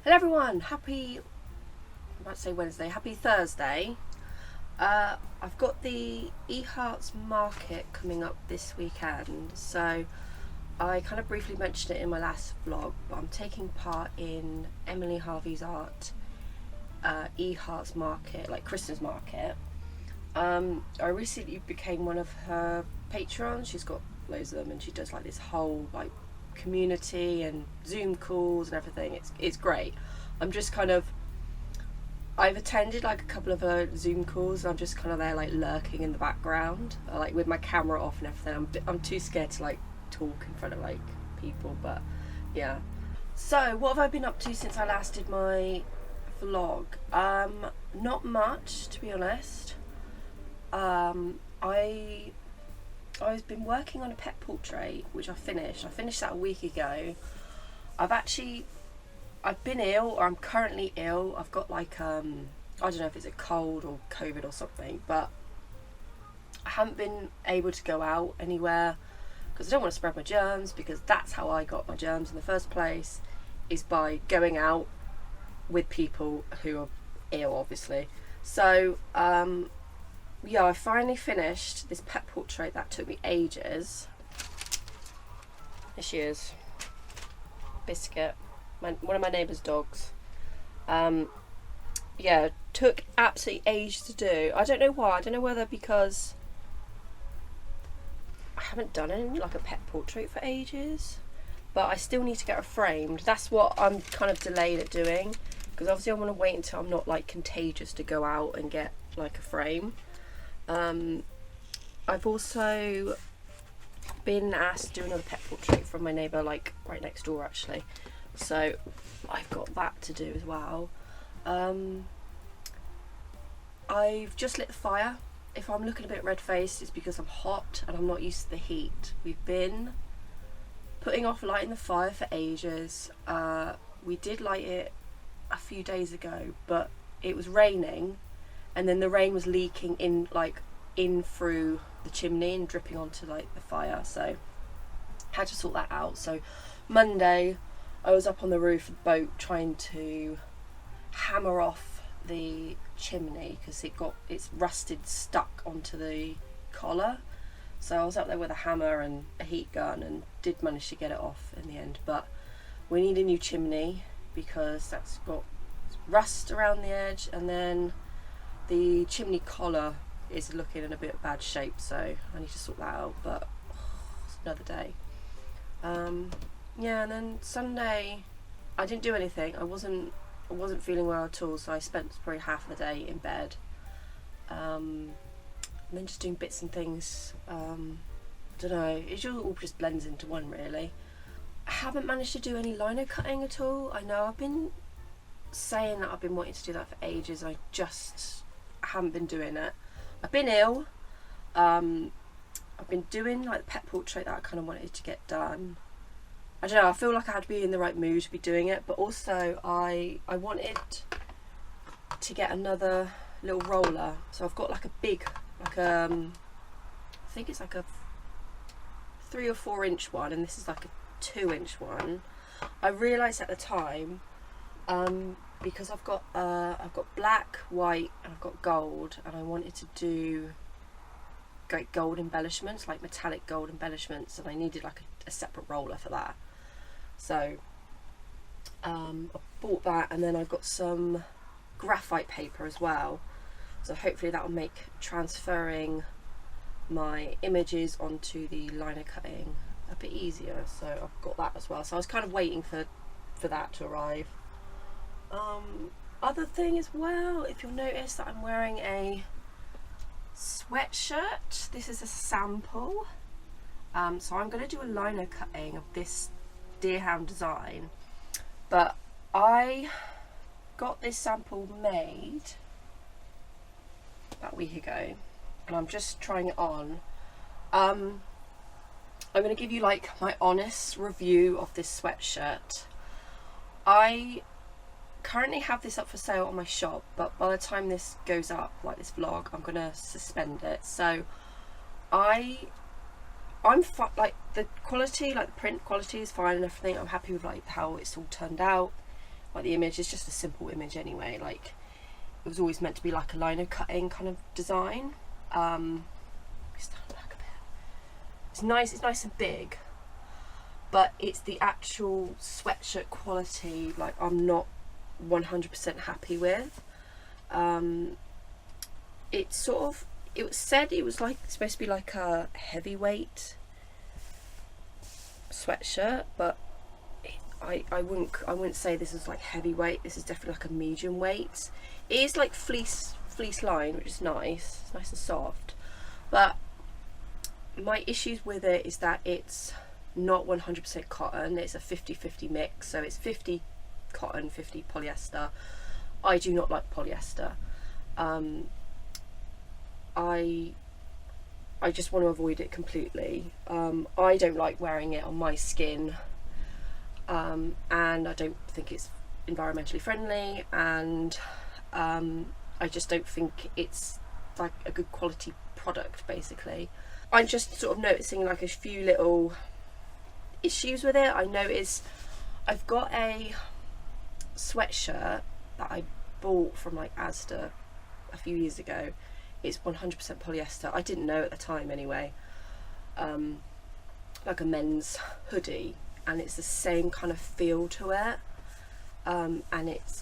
Hello everyone, happy Thursday. I've got the EHARTS Market coming up this weekend, so I kind of briefly mentioned it in my last vlog, but I'm taking part in Emily Harvey's art EHARTS Market, like Christmas Market. I recently became one of her patrons. She's got loads of them, and she does like this whole like community and Zoom calls and everything. It's great. I've attended like a couple of her Zoom calls, and I'm just kind of there like lurking in the background, like with my camera off and everything. I'm too scared to like talk in front of like people, but yeah. So what have I been up to since I last did my vlog? Not much, to be honest. I've been working on a pet portrait, which I finished that a week ago. I've been ill, or I'm currently ill. I've got like I don't know if it's a cold or COVID or something, but I haven't been able to go out anywhere because I don't want to spread my germs, because that's how I got my germs in the first place, is by going out with people who are ill, obviously. So yeah, I finally finished this pet portrait that took me ages. Here she is, Biscuit, one of my neighbour's dogs. Yeah, took absolutely ages to do. I don't know why. I don't know whether because I haven't done any like a pet portrait for ages, but I still need to get her framed. That's what I'm kind of delayed at doing, because obviously I want to wait until I'm not like contagious to go out and get like a frame. I've also been asked to do another pet portrait from my neighbour, like right next door actually, so I've got that to do as well. I've just lit the fire. If I'm looking a bit red-faced, it's because I'm hot and I'm not used to the heat. We've been putting off lighting the fire for ages. We did light it a few days ago, but it was raining, and then the rain was leaking in through the chimney and dripping onto like the fire, so had to sort that out. So Monday I was up on the roof of the boat trying to hammer off the chimney because it's rusted stuck onto the collar. So I was up there with a hammer and a heat gun and did manage to get it off in the end, but we need a new chimney because that's got rust around the edge, and then the chimney collar is looking in a bit of bad shape, so I need to sort that out, but it's another day. Yeah, and then Sunday I didn't do anything. I wasn't feeling well at all, so I spent probably half of the day in bed, and then just doing bits and things. I don't know, it all just blends into one really. I haven't managed to do any lino cutting at all. I know I've been saying that I've been wanting to do that for ages, I just haven't been doing it. I've been ill. I've been doing like the pet portrait that I kind of wanted to get done. I don't know, I feel like I had to be in the right mood to be doing it, but also I wanted to get another little roller. So I've got like a big, like I think it's like a 3 or 4 inch one, and this is like a 2-inch one. I realised at the time, because I've got black, white, and I've got gold, and I wanted to do like gold embellishments, like metallic gold embellishments, and I needed like a separate roller for that. So I bought that, and then I've got some graphite paper as well, so hopefully that will make transferring my images onto the lino cutting a bit easier. So I've got that as well, so I was kind of waiting for that to arrive. Other thing as well, if you'll notice that I'm wearing a sweatshirt. This is a sample, so I'm going to do a lino cutting of this Deerhound design, but I got this sample made about a week ago, and I'm just trying it on. I'm going to give you like my honest review of this sweatshirt. I currently have this up for sale on my shop, but by the time this goes up, like this vlog, I'm gonna suspend it. So I'm like the quality, like the print quality is fine and everything. I'm happy with like how it's all turned out. like the image is just a simple image anyway. Like it was always meant to be like a lino cutting kind of design. Stand back a bit. It's nice and big, but it's the actual sweatshirt quality like I'm not 100% happy with. It was said it was like supposed to be like a heavyweight sweatshirt, but I wouldn't say this is like heavyweight. This is definitely like a medium weight. It is like fleece line, which is nice. It's nice and soft, but my issues with it is that it's not 100% cotton. It's a 50-50 mix, so it's 50 cotton, 50 polyester. I do not like polyester. I just want to avoid it completely. I don't like wearing it on my skin, and I don't think it's environmentally friendly, and I just don't think it's like a good quality product basically. I'm just sort of noticing like a few little issues with it. I notice I've got a sweatshirt that I bought from like Asda a few years ago. It's 100% polyester. I didn't know at the time anyway. Like a men's hoodie, and it's the same kind of feel to it. And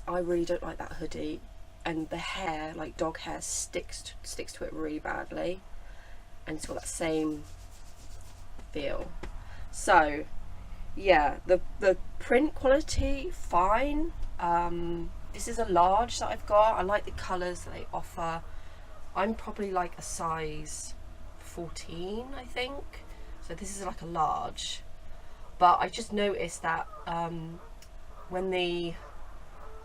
I really don't like that hoodie, and the hair, like dog hair, sticks to it really badly, and it's got that same feel. So yeah, the print quality fine. This is a large that I've got. I like the colours that they offer. I'm probably like a size 14, I think, so this is like a large, but I just noticed that when the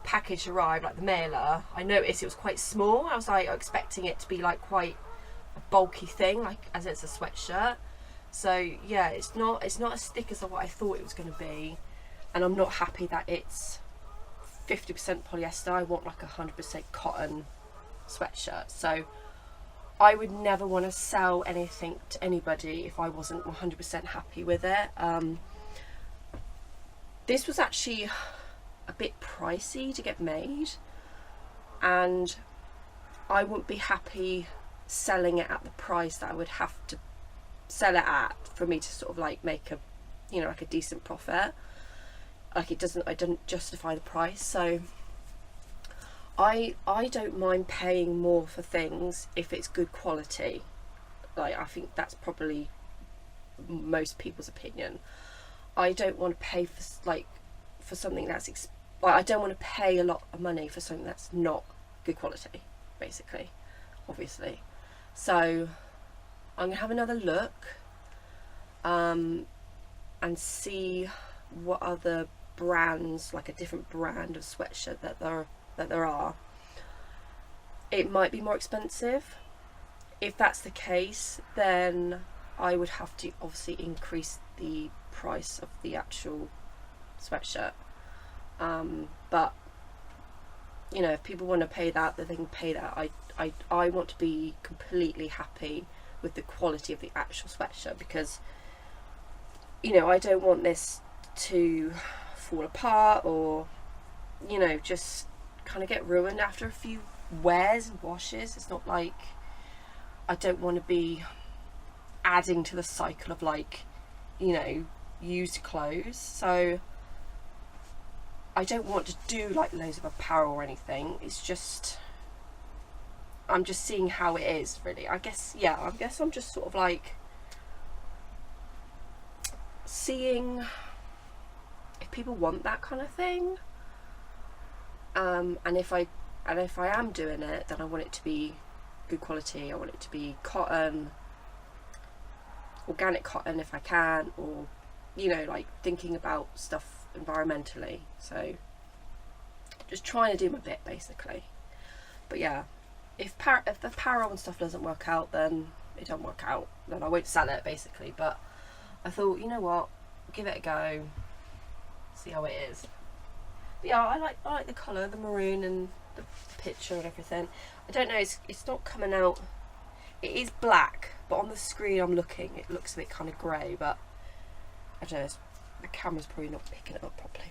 package arrived, like the mailer, I noticed it was quite small. I was like expecting it to be like quite a bulky thing, like as it's a sweatshirt. So yeah, it's not as thick as what I thought it was going to be, and I'm not happy that it's 50% polyester. I want like 100% cotton sweatshirt. So I would never want to sell anything to anybody if I wasn't 100% happy with it. This was actually a bit pricey to get made, and I wouldn't be happy selling it at the price that I would have to sell it at for me to sort of like make a, you know, like a decent profit. Like I didn't justify the price. So I don't mind paying more for things if it's good quality. Like I think that's probably most people's opinion. I don't want to pay for something that's I don't want to pay a lot of money for something that's not good quality, basically, obviously. So I'm gonna have another look and see what other brands, like a different brand of sweatshirt that there are. It might be more expensive. If that's the case, then I would have to obviously increase the price of the actual sweatshirt. But you know, if people want to pay that, then they can pay that. I want to be completely happy with the quality of the actual sweatshirt, because you know, I don't want this to fall apart or, you know, just kind of get ruined after a few wears and washes. It's not like I don't want to be adding to the cycle of, like, you know, used clothes. So I don't want to do like loads of apparel or anything. It's just, I'm just seeing how it is, really. I guess I'm just sort of like seeing if people want that kind of thing, and if I am doing it, then I want it to be good quality. I want it to be cotton, organic cotton if I can, or, you know, like thinking about stuff environmentally. So just trying to do my bit, basically. But yeah, if the apparel and stuff doesn't work out, then it don't work out, then I won't sell it, basically. But I thought, you know what, give it a go, see how it is. But yeah, I like the colour, the maroon, and the picture and everything. I don't know, it's not coming out. It is black, but on the screen I'm looking, it looks a bit kind of grey, but I don't know, the camera's probably not picking it up properly.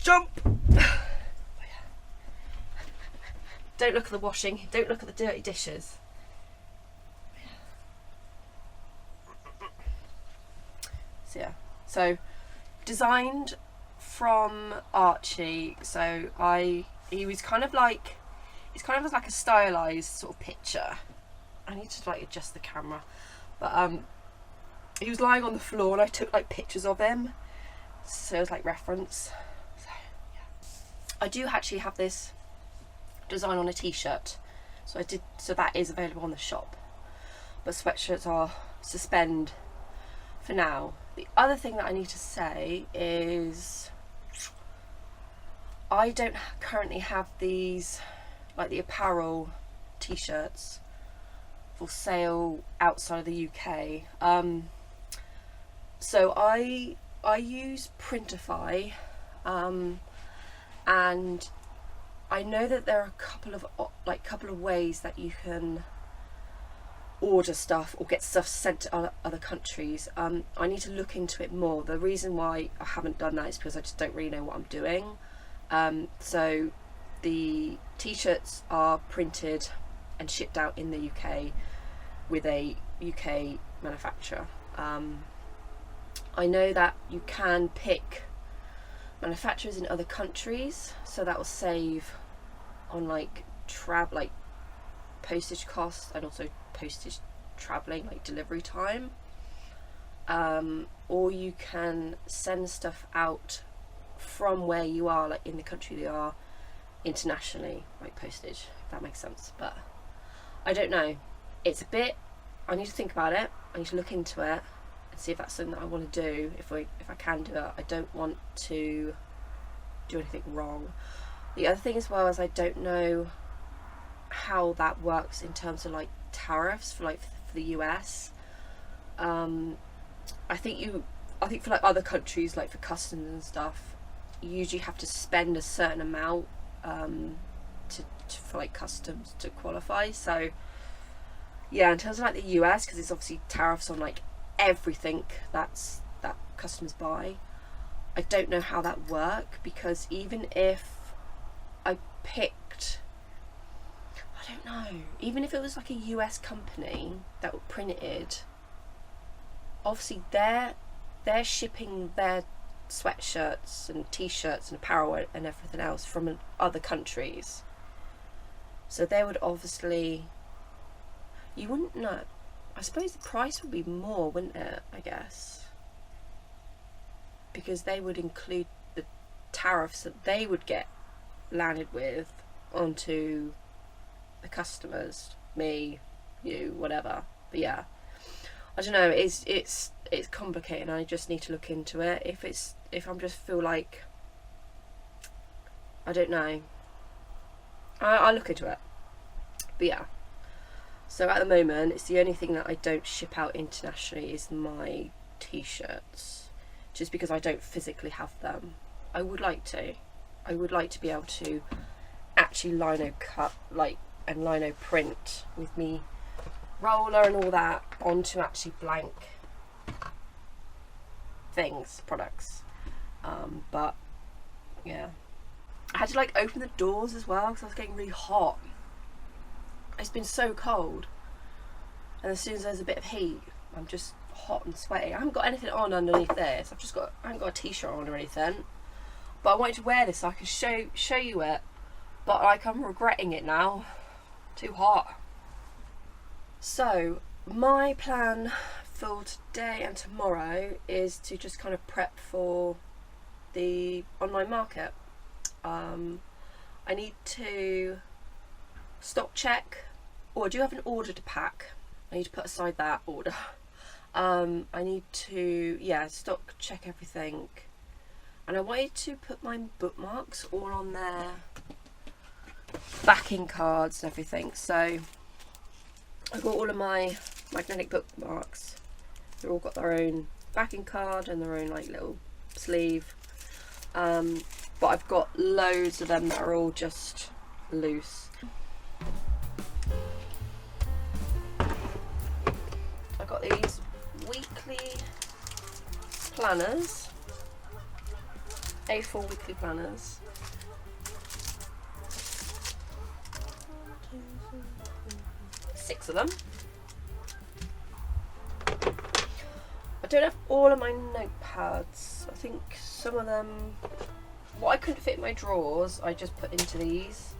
Jump! Don't look at the washing, don't look at the dirty dishes. So yeah, so designed from Archie. So he was kind of like, it's kind of like a stylized sort of picture. I need to like adjust the camera, but he was lying on the floor and I took like pictures of him, so it was like reference. So yeah, I do actually have this design on a t-shirt, so that is available on the shop, but sweatshirts are suspend for now. The other thing that I need to say is I don't currently have these, like the apparel t-shirts, for sale outside of the UK. So I use Printify, and I know that there are a couple of ways that you can order stuff or get stuff sent to other countries. I need to look into it more. The reason why I haven't done that is because I just don't really know what I'm doing. So the t-shirts are printed and shipped out in the UK with a UK manufacturer. I know that you can pick manufacturers in other countries, so that will save on like postage costs and also postage traveling, like delivery time. Or you can send stuff out from where you are, like in the country you are, internationally, like postage, if that makes sense. But I don't know, it's a bit, I need to think about it, I need to look into it and see if that's something that I want to do, if I can do it. I don't want to do anything wrong. The other thing as well is I don't know how that works in terms of like tariffs for the US. I think for like other countries, like for customs and stuff, you usually have to spend a certain amount for like customs to qualify. So yeah, in terms of like the US, because it's obviously tariffs on like everything that customers buy, I don't know how that work, because even if I picked, I don't know, even if it was like a US company that would print it, obviously they're shipping their sweatshirts and t-shirts and apparel and everything else from other countries, so they would obviously, you wouldn't know, I suppose the price would be more, wouldn't it, I guess, because they would include the tariffs that they would get landed with onto the customers, me, you, whatever. But yeah, I don't know, it's complicated and I just need to look into it. If I'm just feel like, I don't know, I'll look into it. But yeah, so at the moment it's the only thing that I don't ship out internationally is my t-shirts, just because I don't physically have them. I would like to be able to actually lino cut and lino print with me roller and all that onto actually blank products, but yeah, I had to like open the doors as well because I was getting really hot. It's been so cold, and as soon as there's a bit of heat, I'm just hot and sweaty. I haven't got anything on underneath this. I haven't got a t-shirt on or anything, but I wanted to wear this so I could show you it, but like I'm regretting it now. Too hot. So my plan for today and tomorrow is to just kind of prep for the online market. I need to stock check, or I do have an order to pack. I need to put aside that order. I need to, yeah, stock check everything, and I wanted to put my bookmarks all on their backing cards and everything. So I've got all of my magnetic bookmarks. They've all got their own backing card and their own like little sleeve, but I've got loads of them that are all just loose. I've got these weekly planners, A4 weekly planners. Six of them. I don't have all of my notepads. I think some of them, what I couldn't fit in my drawers, I just put into these,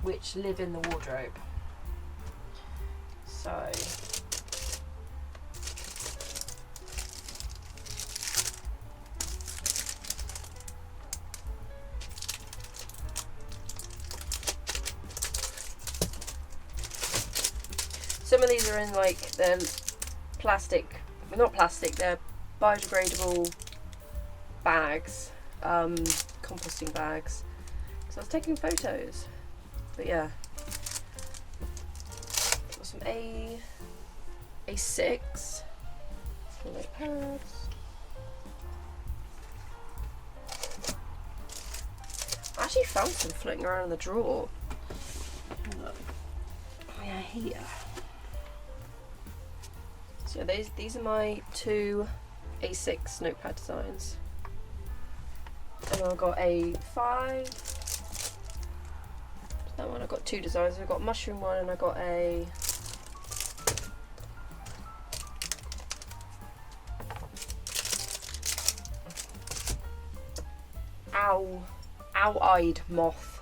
which live in the wardrobe. So some of these are in like they're plastic, well, not plastic, they're biodegradable bags, composting bags. So I was taking photos, but yeah. Got some A6 pads. I actually found some floating around in the drawer. Oh yeah, here. So these are my two A6 notepad designs. And I've got A5. That one I've got two designs. I've got mushroom one and I got a owl-eyed moth,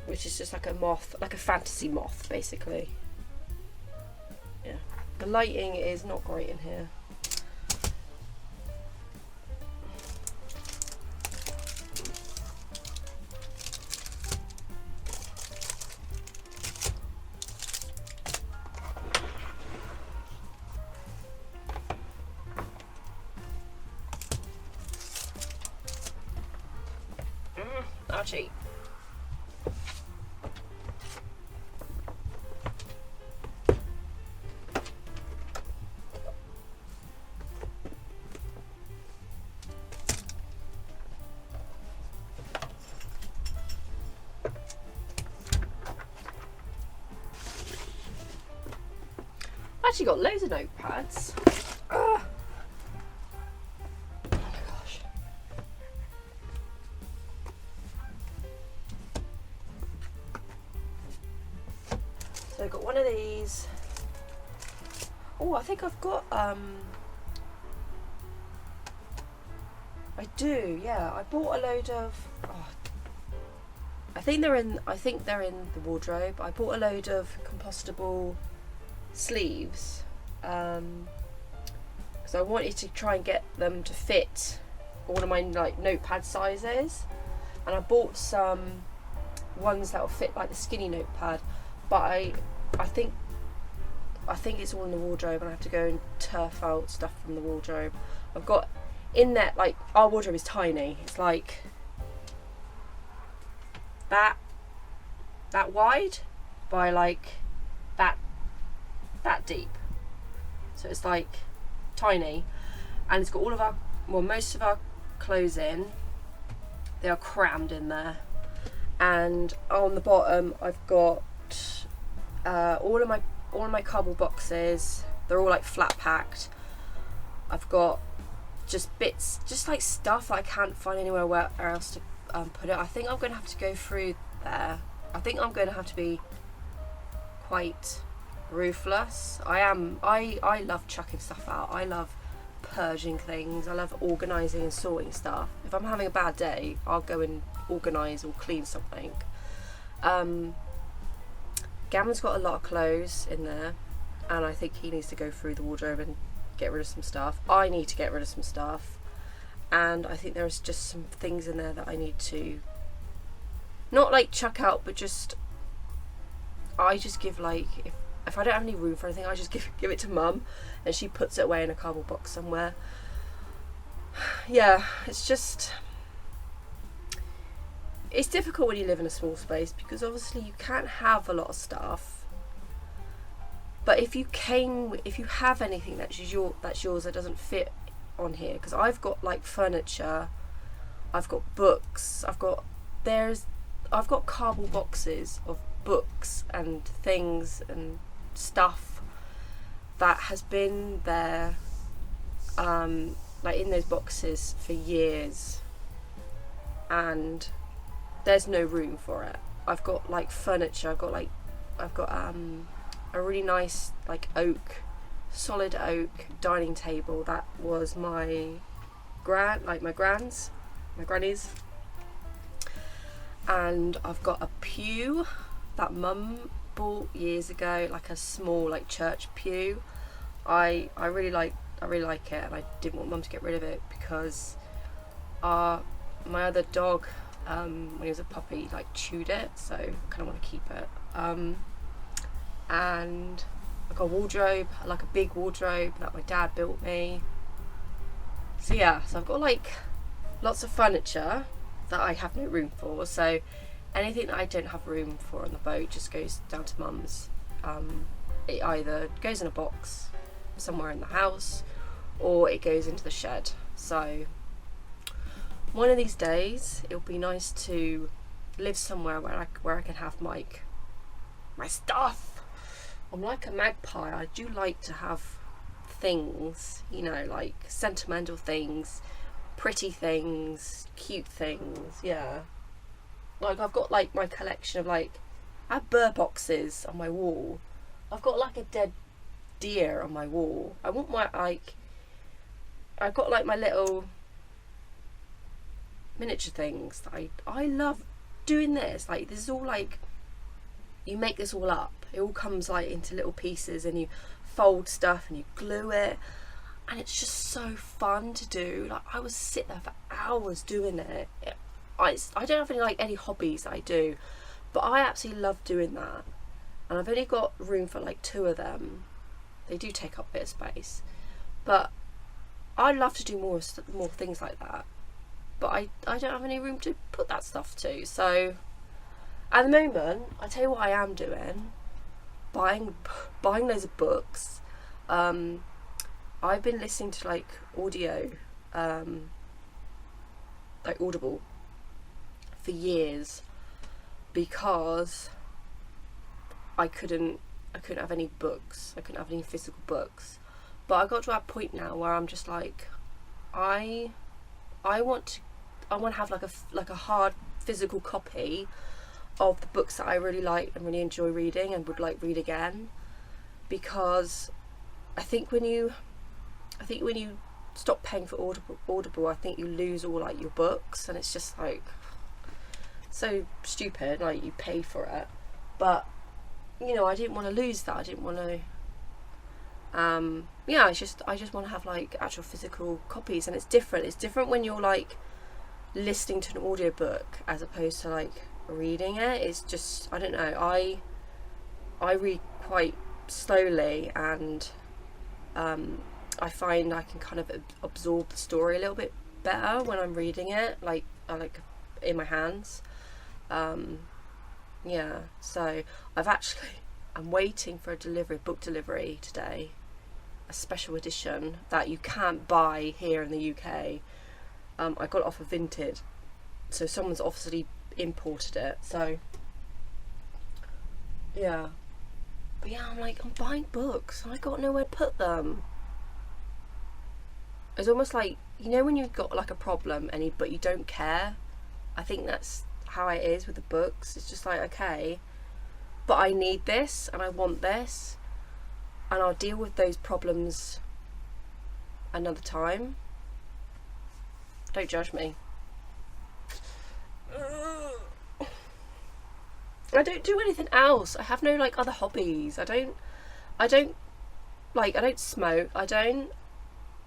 which is just like a moth, like a fantasy moth basically. Yeah, the lighting is not great in here. Ouchie. I actually got loads of notepads. Ah. Oh my gosh. So I got one of these. Oh, I think I've got I do, yeah. I bought a load of I think they're in the wardrobe. I bought a load of compostable sleeves because I wanted to try and get them to fit all of my like notepad sizes, and I bought some ones that will fit like the skinny notepad, but I think it's all in the wardrobe and I have to go and turf out stuff from the wardrobe. I've got in there, like, our wardrobe is tiny. It's like that wide by like that deep. So it's like tiny, and it's got all of our, well, most of our clothes in. They are crammed in there. And on the bottom I've got all of my cardboard boxes. They're all like flat packed. I've got just bits, just like stuff that I can't find anywhere else to put it. I think I'm going to have to go through there. I think I'm going to have to be quite ruthless. I love chucking stuff out. I love purging things. I love organising and sorting stuff. If I'm having a bad day, I'll go and organise or clean something. Gavin's got a lot of clothes in there, and I think he needs to go through the wardrobe and get rid of some stuff. I need to get rid of some stuff, and I think there's just some things in there that I need to not like chuck out, but just I just give, like, if I don't have any room for anything, I just give it to Mum, and she puts it away in a cardboard box somewhere. Yeah, it's difficult when you live in a small space, because obviously you can't have a lot of stuff. But if you have anything that's yours that doesn't fit on here, because I've got like furniture, I've got books, I've got cardboard boxes of books and things and stuff that has been there like in those boxes for years, and there's no room for it. I've got like furniture. I've got a really nice like solid oak dining table that was my granny's, and I've got a pew that Mum bought years ago, like a small like church pew. I really like it, and I didn't want Mum to get rid of it because my other dog, when he was a puppy, like chewed it, so I kind of want to keep it. And I've got a wardrobe, like a big wardrobe that my dad built me. So yeah, so I've got like lots of furniture that I have no room for. So anything that I don't have room for on the boat just goes down to Mum's. It either goes in a box somewhere in the house, or it goes into the shed. So one of these days it'll be nice to live somewhere where I can have my stuff. I'm like a magpie. I do like to have things, you know, like sentimental things, pretty things, cute things. Yeah, like I've got like my collection of like, I have bird boxes on my wall. I've got like a dead deer on my wall. I want my like, I've got like my little miniature things that I love doing this. Like this is all like, you make this all up. It all comes like into little pieces, and you fold stuff and you glue it, and it's just so fun to do. Like I would sit there for hours doing it. I don't have any hobbies that I do, but I absolutely love doing that. And I've only got room for like 2 of them. They do take up a bit of space, but I'd love to do more things like that. But I don't have any room to put that stuff to. So at the moment, I tell you what I am doing: buying loads of books. I've been listening to like audio, like Audible, for years, because I couldn't have any books. I couldn't have any physical books. But I got to that point now where I'm just like, I want to have like a hard physical copy of the books that I really like and really enjoy reading and would like read again. Because I think when you stop paying for Audible, I think you lose all like your books, and it's just like so stupid. Like you pay for it, but you know, I didn't want to lose that. I didn't want to. Yeah, I just want to have like actual physical copies, and it's different. It's different when you're like listening to an audiobook as opposed to like reading it. It's just, I don't know, I read quite slowly, and I find I can kind of absorb the story a little bit better when I'm reading it, like in my hands. Yeah, so I'm waiting for a book delivery today, a special edition that you can't buy here in the UK. I got it off of Vinted, so someone's obviously imported it. So yeah, but yeah, I'm buying books and I got nowhere to put them. It's almost like, you know, when you've got like a problem but you don't care. I think that's how it is with the books. It's just like, okay, but I need this and I want this, and I'll deal with those problems another time. Don't judge me. I don't do anything else. I have no like other hobbies. I don't smoke. I don't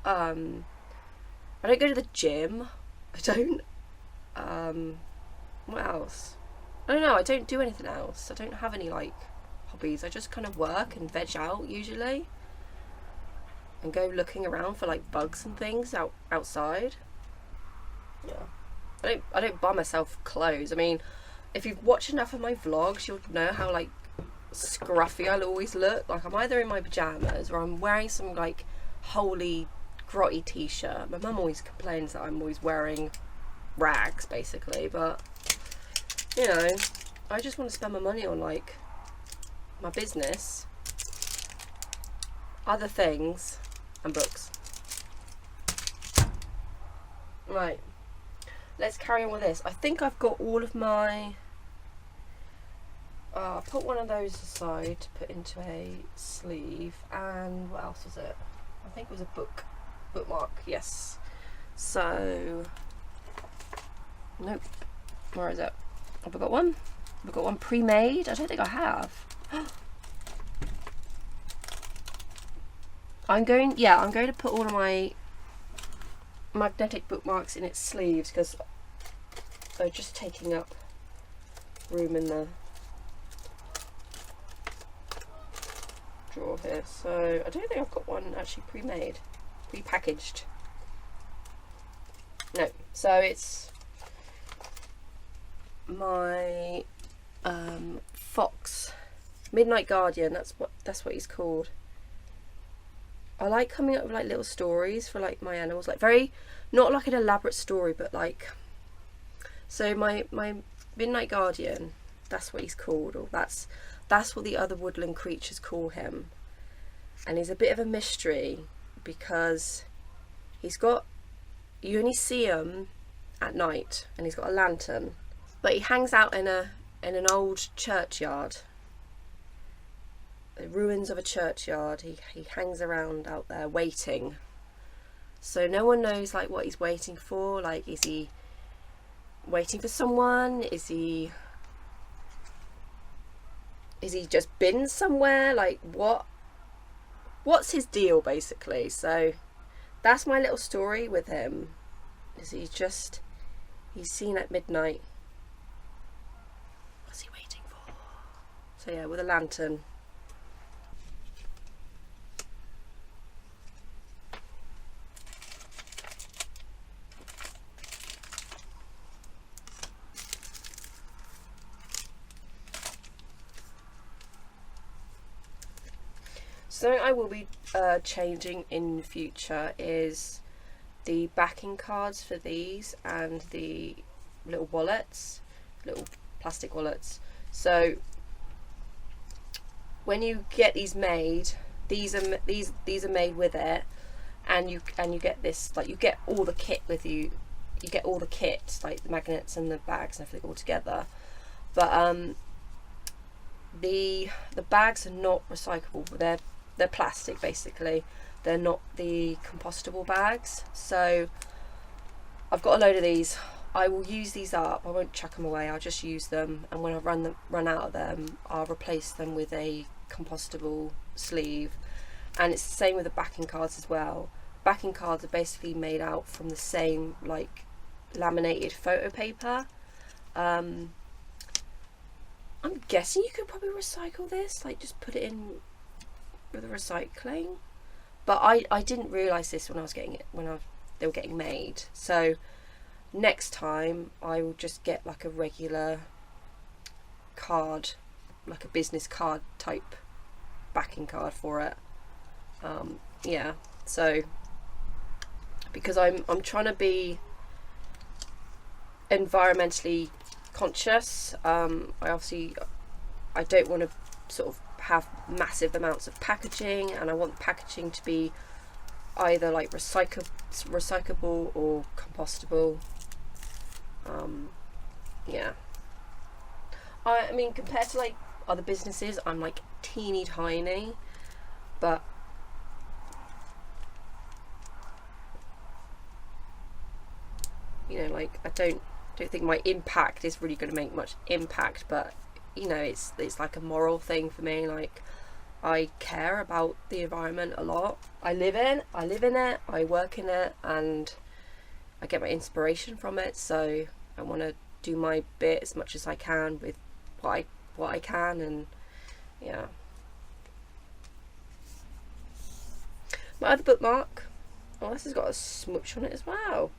go to the gym. I don't what else? I don't know. I don't do anything else. I don't have any like hobbies. I just kind of work and veg out usually, and go looking around for like bugs and things outside. Yeah, I don't buy myself clothes. I mean, if you've watched enough of my vlogs, you'll know how like scruffy I'll always look. Like I'm either in my pajamas or I'm wearing some like holy grotty t-shirt. My mum always complains that I'm always wearing rags basically, but you know, I just want to spend my money on like my business, other things, and books. Right, let's carry on with this. I think I've got all of my... I put one of those aside to put into a sleeve, and what else was it? I think it was a bookmark, yes. So, nope, where is it? Have I got one? Have I got one pre-made? I don't think I have. I'm going to put all of my magnetic bookmarks in its sleeves because they're just taking up room in the drawer here. So I don't think I've got one actually pre-made, pre-packaged. No, so it's my Fox Midnight Guardian. That's what he's called. I like coming up with like little stories for like my animals, like very, not like an elaborate story, but like, so my Midnight Guardian, that's what he's called, or that's what the other woodland creatures call him. And he's a bit of a mystery because you only see him at night, and he's got a lantern, but he hangs out in an old churchyard, the ruins of a churchyard. He hangs around out there waiting, so no one knows like what he's waiting for. Like, is he waiting for someone? Is he just been somewhere? Like, what's his deal basically? So that's my little story with him, is he's seen at midnight. What's he waiting for? So yeah, with a lantern. Something I will be changing in the future is the backing cards for these and the little wallets, little plastic wallets. So when you get these made, these are made with it, and you get this, like, you get all the kit with you. You get all the kit, like the magnets and the bags and everything all together. But the bags are not recyclable. They're plastic basically. They're not the compostable bags. So I've got a load of these. I will use these up. I won't chuck them away. I'll just use them, and when I run out of them, I'll replace them with a compostable sleeve. And it's the same with the backing cards as well. Backing cards are basically made out from the same like laminated photo paper. I'm guessing you could probably recycle this, like just put it in with the recycling, but I didn't realise this when they were getting made. So next time I will just get like a regular card, like a business card type backing card for it. Yeah, so because I'm trying to be environmentally conscious, I don't want to sort of have massive amounts of packaging, and I want packaging to be either like recyclable or compostable. Yeah, I mean, compared to like other businesses, I'm like teeny tiny, but you know, like I don't think my impact is really going to make much impact, but you know, it's like a moral thing for me. Like, I care about the environment a lot. I live in it, I work in it, and I get my inspiration from it. So I want to do my bit as much as I can with what I can, and yeah. My other bookmark, oh, this has got a smooch on it as well.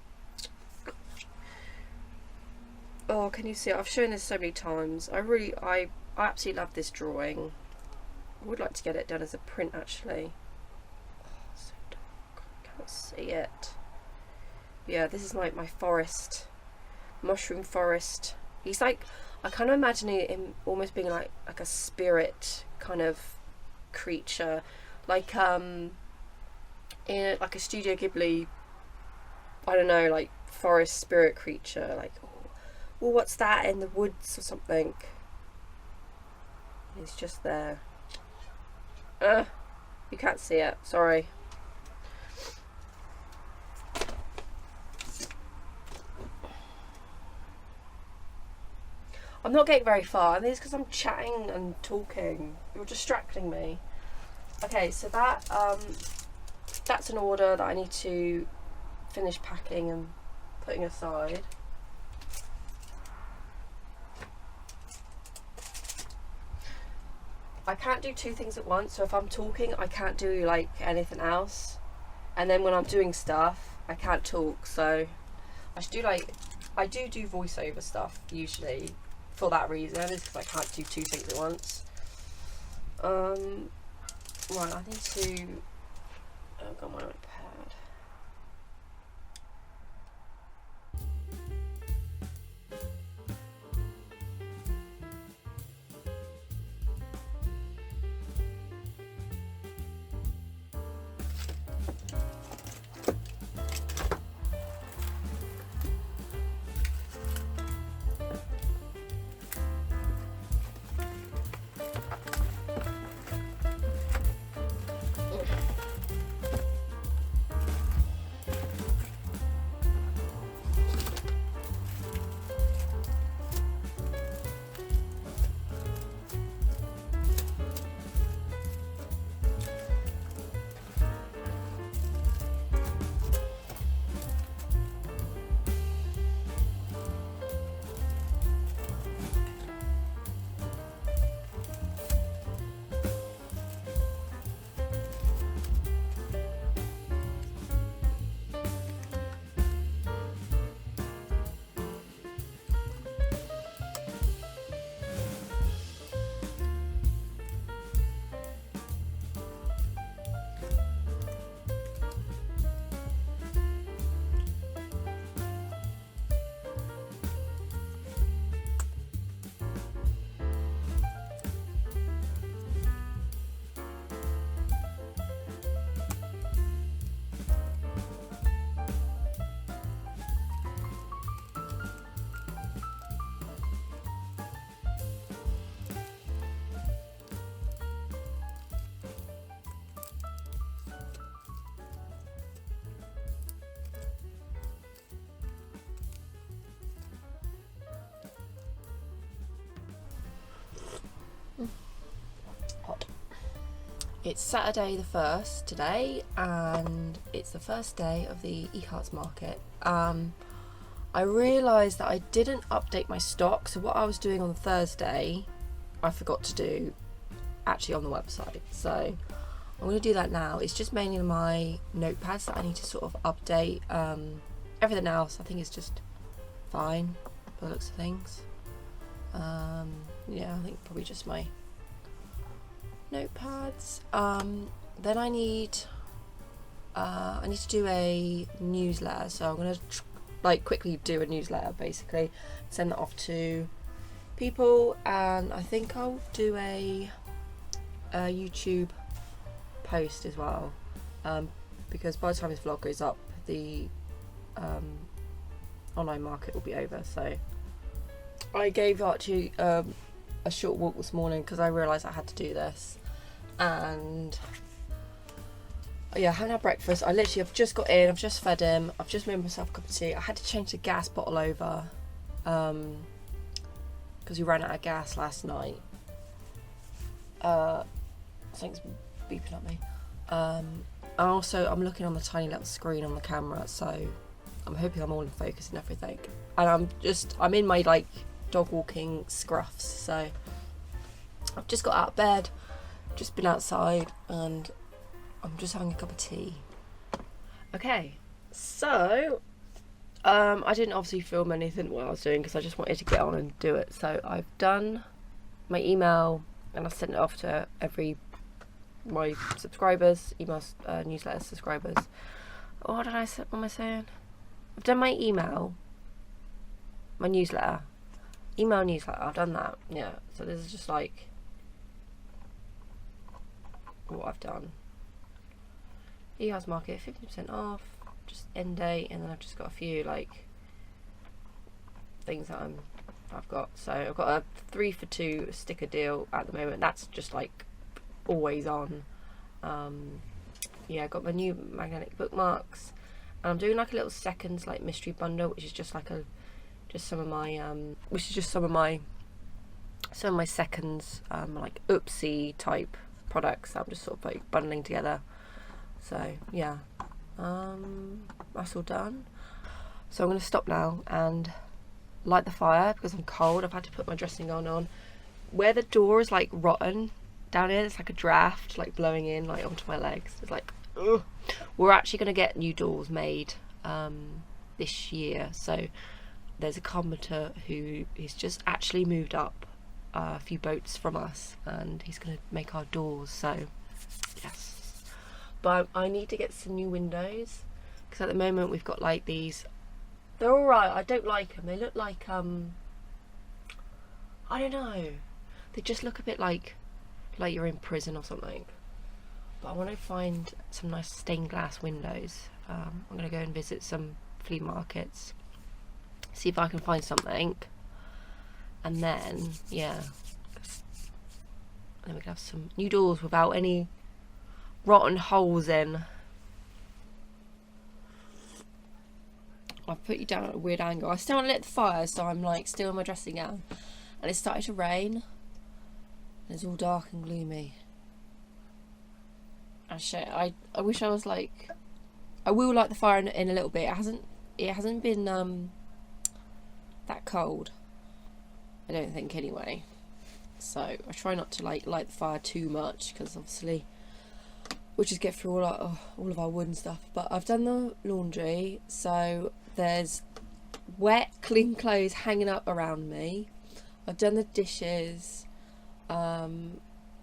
Oh, can you see it? I've shown this so many times. I absolutely love this drawing. I would like to get it done as a print actually. Oh, so dark. I can't see it. Yeah, this is like my forest, mushroom forest. He's like, I kind of imagine him almost being like a spirit kind of creature, like in like a Studio Ghibli, I don't know, like forest spirit creature, like, oh, what's that in the woods or something. He's just there. You can't see it, sorry. I'm not getting very far, and it's because I'm chatting and talking. You're distracting me. Okay, so that's an order that I need to finish packing and putting aside. I can't do two things at once, so if I'm talking I can't do like anything else, and then when I'm doing stuff I can't talk, so I should do like, I do voiceover stuff usually for that reason, is because I can't do two things at once. Right, I need to, I've got my iPad. Hot. It's Saturday the 1st today, and it's the first day of the EHARTS Market. I realised that I didn't update my stock, so what I was doing on Thursday I forgot to do actually on the website, so I'm going to do that now. It's just mainly my notepads that I need to sort of update. Everything else I think is just fine by the looks of things. Yeah, I think probably just my notepads. Then I need to do a newsletter, so I'm gonna quickly do a newsletter, basically send that off to people, and I think I'll do a YouTube post as well, because by the time this vlog goes up the online market will be over. So I gave Archie a short walk this morning because I realised I had to do this, and yeah, I haven't had breakfast. I've just got in, I've just fed him, I've just made myself a cup of tea. I had to change the gas bottle over because we ran out of gas last night. Something's beeping at me. And also I'm looking on the tiny little screen on the camera, so I'm hoping I'm all in focus and everything. And I'm in my dog walking scruffs, so I've just got out of bed, just been outside, and I'm just having a cup of tea. Okay, so I didn't obviously film anything what I was doing because I just wanted to get on and do it. So I've done my email and I've sent it off to my subscribers, newsletter subscribers. What am I saying? I've done my email, my newsletter, I've done that, yeah. So this is just what I've done. EHARTS Market, 50% off, just end date, and then I've just got a few like things that I've got. So I've got a 3 for 2 sticker deal at the moment. That's just like always on. Yeah, I got my new magnetic bookmarks, and I'm doing like a little seconds like mystery bundle, which is just like some of my seconds like oopsie type products that I'm just sort of like bundling together. So yeah, that's all done. So I'm going to stop now and light the fire because I'm cold. I've had to put my dressing gown on. Where the door is like rotten down here, it's like a draft like blowing in like onto my legs. It's like, ugh. We're actually going to get new doors made this year. So there's a carpenter who is just actually moved up a few boats from us, and he's going to make our doors. So yes, but I need to get some new windows because at the moment we've got like these. They're all right. I don't like them. They look like I don't know. They just look a bit like you're in prison or something. But I want to find some nice stained glass windows. I'm going to go and visit some flea markets, see if I can find something, and then yeah, then we can have some new doors without any rotten holes in. I've put you down at a weird angle. I still haven't lit the fire, so I'm like still in my dressing gown, and it's started to rain. And it's all dark and gloomy. Actually, I wish I was like. I will light the fire in a little bit. It hasn't been that cold. I don't think anyway. So I try not to like light the fire too much because obviously we'll just get through all of our wood and stuff. But I've done the laundry, so there's wet, clean clothes hanging up around me. I've done the dishes. I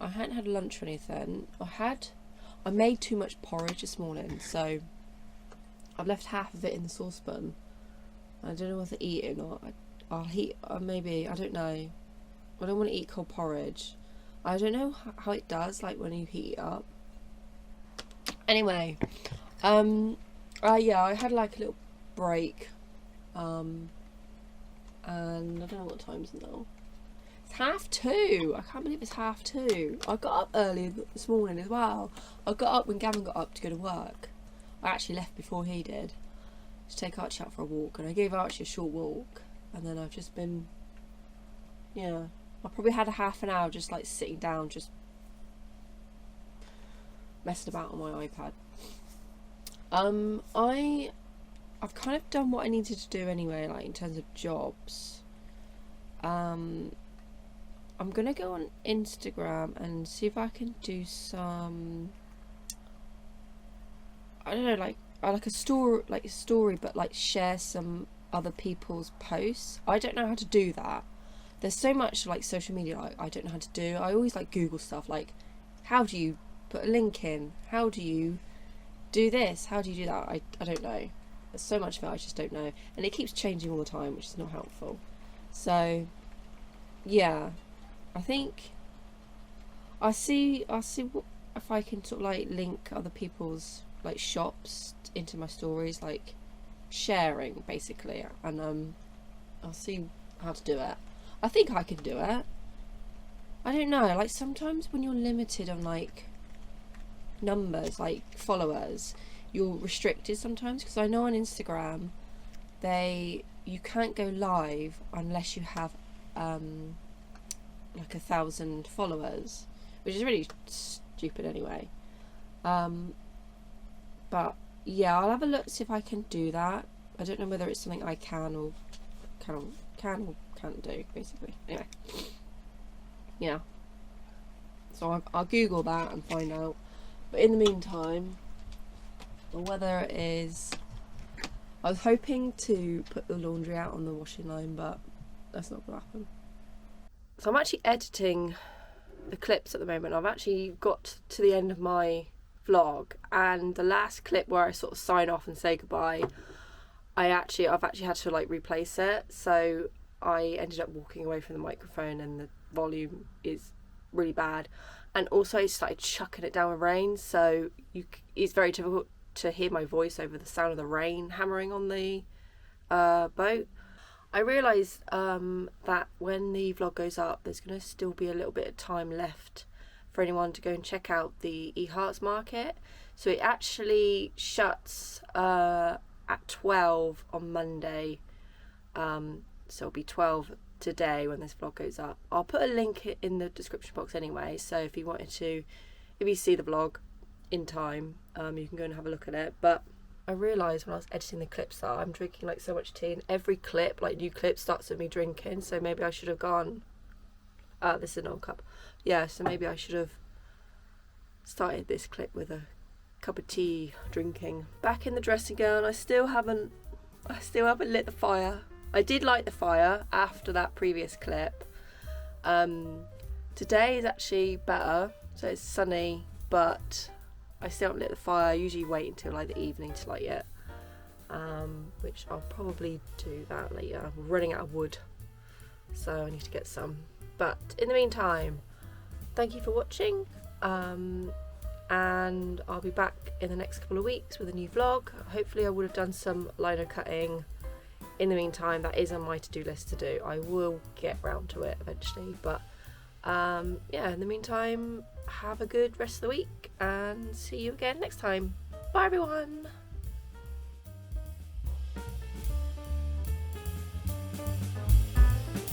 hadn't had lunch or anything. I made too much porridge this morning, so I've left half of it in the saucepan. I don't know whether to eat it or not. I'll heat, maybe, I don't know. I don't want to eat cold porridge. I don't know how it does, like when you heat it up. Anyway, yeah, I had like a little break, and I don't know what time is it now. It's 2:30. I can't believe it's 2:30. I got up early this morning as well. I got up when Gavin got up to go to work. I actually left before he did to take Archie out for a walk, and I gave Archie a short walk, and then I've just been, yeah, I probably had a half an hour just like sitting down, just messing about on my iPad. I've kind of done what I needed to do anyway, like in terms of jobs. I'm gonna go on Instagram and see if I can do some, I don't know, like a story, but like share some other people's posts. I don't know how to do that. There's so much like social media I don't know how to do. I always like Google stuff like, how do you put a link in? How do you do this? How do you do that? I don't know. There's so much of it I just don't know, and it keeps changing all the time, which is not helpful. So yeah, I think I'll see if I can sort of like link other people's like shops into my stories, like sharing basically, and I'll see how to do it. I think I can do it. I don't know, like sometimes when you're limited on like numbers, like followers, you're restricted sometimes, because I know on Instagram you can't go live unless you have like 1,000 followers, which is really stupid anyway. But yeah, I'll have a look, see if I can do that. I don't know whether it's something I can or can't do, basically. Anyway, yeah, so I'll Google that and find out. But in the meantime, the weather is, I was hoping to put the laundry out on the washing line, but that's not going to happen. So I'm actually editing the clips at the moment. I've actually got to the end of my vlog, and the last clip where I sort of sign off and say goodbye, I've actually had to like replace it. So I ended up walking away from the microphone, and the volume is really bad. And also I started chucking it down with rain, so it's very difficult to hear my voice over the sound of the rain hammering on the boat. I realised that when the vlog goes up, there's going to still be a little bit of time left for anyone to go and check out the EHARTS Market. So it actually shuts at 12 on Monday. So it'll be 12 today when this vlog goes up. I'll put a link in the description box anyway, so if you see the vlog in time, you can go and have a look at it. But I realised when I was editing the clips that I'm drinking like so much tea, and every clip, like new clip, starts with me drinking, so maybe I should have gone, this is an old cup, yeah, so maybe I should have started this clip with a cup of tea drinking. Back in the dressing gown, I still haven't lit the fire. I did light the fire after that previous clip. Today is actually better, so it's sunny, but I still haven't lit the fire. I usually wait until like the evening to light it, which I'll probably do that later. We're running out of wood, so I need to get some. But in the meantime, thank you for watching, and I'll be back in the next couple of weeks with a new vlog. Hopefully I would have done some lino cutting in the meantime. That is on my to-do list to do. I will get round to it eventually, but yeah, in the meantime, have a good rest of the week and see you again next time. Bye everyone.